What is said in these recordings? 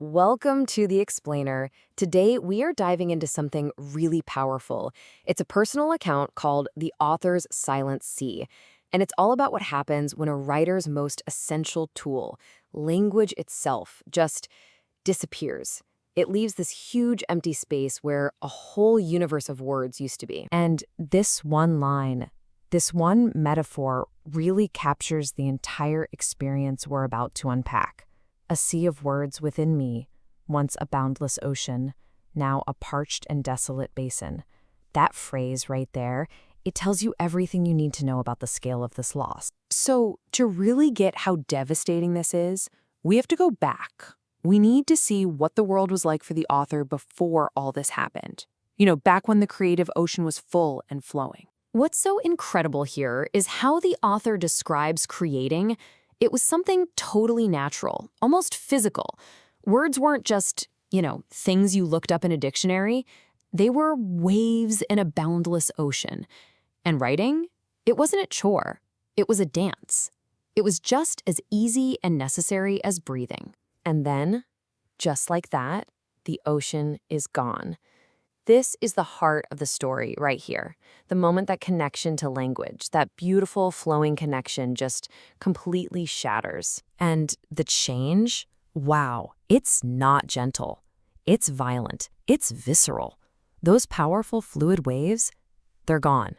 Welcome to The Explainer. Today, we are diving into something really powerful. It's a personal account called The Author's Silent Sea, and it's all about what happens when a writer's most essential tool, language itself, just disappears. It leaves this huge empty space where a whole universe of words used to be. And this one line, this one metaphor really captures the entire experience we're about to unpack. A sea of words within me, once a boundless ocean, now a parched and desolate basin. That phrase right there, it tells you everything you need to know about the scale of this loss. So, to really get how devastating this is, we have to go back. We need to see what the world was like for the author before all this happened. Back when the creative ocean was full and flowing. What's so incredible here is how the author describes creating. It was something totally natural, almost physical. Words weren't just, things you looked up in a dictionary. They were waves in a boundless ocean. And writing? It wasn't a chore. It was a dance. It was just as easy and necessary as breathing. And then, just like that, the ocean is gone. This is the heart of the story right here. The moment that connection to language, that beautiful flowing connection just completely shatters. And the change? Wow, it's not gentle. It's violent. It's visceral. Those powerful fluid waves, they're gone.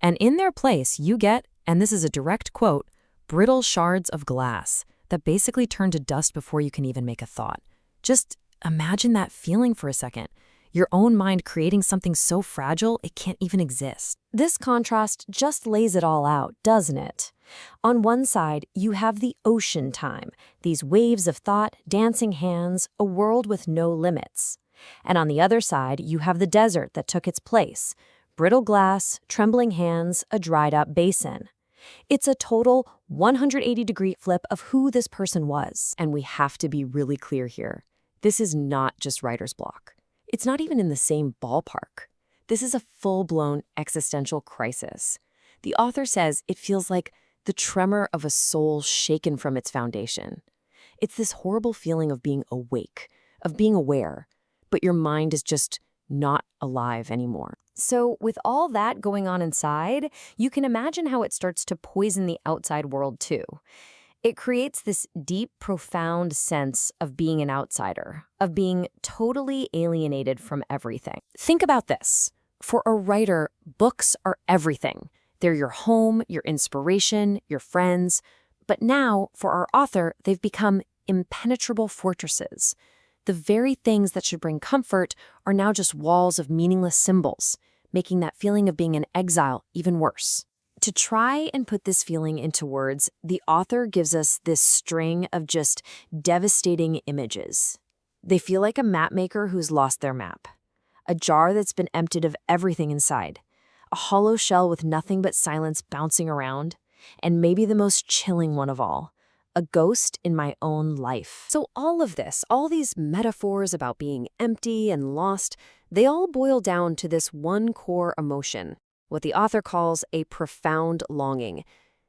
And in their place, you get, and this is a direct quote, brittle shards of glass that basically turn to dust before you can even make a thought. Just imagine that feeling for a second. Your own mind creating something so fragile it can't even exist. This contrast just lays it all out, doesn't it? On one side, you have the ocean time, these waves of thought, dancing hands, a world with no limits. And on the other side, you have the desert that took its place, brittle glass, trembling hands, a dried-up basin. It's a total 180-degree flip of who this person was. And we have to be really clear here. This is not just writer's block. It's not even in the same ballpark. This is a full-blown existential crisis. The author says it feels like the tremor of a soul shaken from its foundation. It's this horrible feeling of being awake, of being aware, but your mind is just not alive anymore. So with all that going on inside, you can imagine how it starts to poison the outside world too. It creates this deep, profound sense of being an outsider, of being totally alienated from everything. Think about this. For a writer, books are everything. They're your home, your inspiration, your friends. But now, for our author, they've become impenetrable fortresses. The very things that should bring comfort are now just walls of meaningless symbols, making that feeling of being in exile even worse. To try and put this feeling into words, the author gives us this string of just devastating images. They feel like a map maker who's lost their map, a jar that's been emptied of everything inside, a hollow shell with nothing but silence bouncing around, and maybe the most chilling one of all, a ghost in my own life. So all of this, all these metaphors about being empty and lost, they all boil down to this one core emotion, what the author calls a profound longing.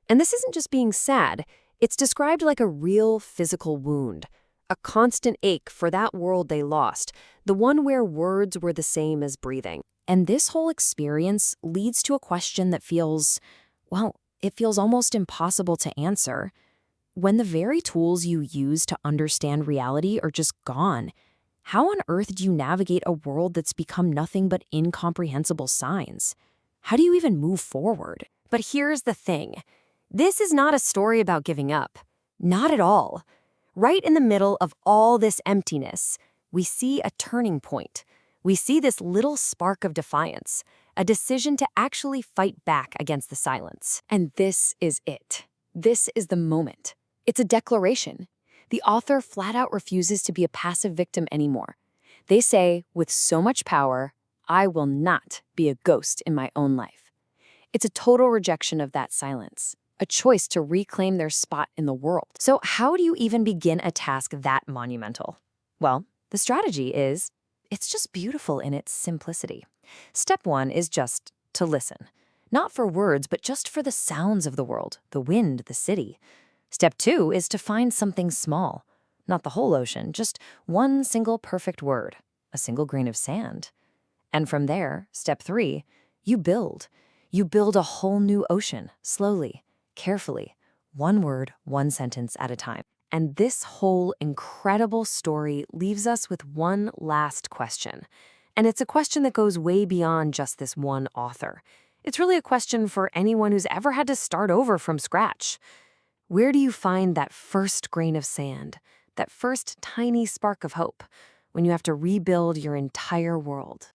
And this isn't just being sad. It's described like a real physical wound, a constant ache for that world they lost, the one where words were the same as breathing. And this whole experience leads to a question that feels, it feels almost impossible to answer. When the very tools you use to understand reality are just gone, how on earth do you navigate a world that's become nothing but incomprehensible signs? How do you even move forward? But here's the thing. This is not a story about giving up. Not at all. Right in the middle of all this emptiness, we see a turning point. We see this little spark of defiance, a decision to actually fight back against the silence. And this is it. This is the moment. It's a declaration. The author flat out refuses to be a passive victim anymore. They say, with so much power, I will not be a ghost in my own life. It's a total rejection of that silence, a choice to reclaim their spot in the world. So how do you even begin a task that monumental? Well, the strategy is, it's just beautiful in its simplicity. Step one is just to listen. Not for words, but just for the sounds of the world, the wind, the city. Step two is to find something small. Not the whole ocean, just one single perfect word, a single grain of sand. And from there, step 3, you build. You build a whole new ocean, slowly, carefully, one word, one sentence at a time. And this whole incredible story leaves us with one last question. And it's a question that goes way beyond just this one author. It's really a question for anyone who's ever had to start over from scratch. Where do you find that first grain of sand, that first tiny spark of hope, when you have to rebuild your entire world?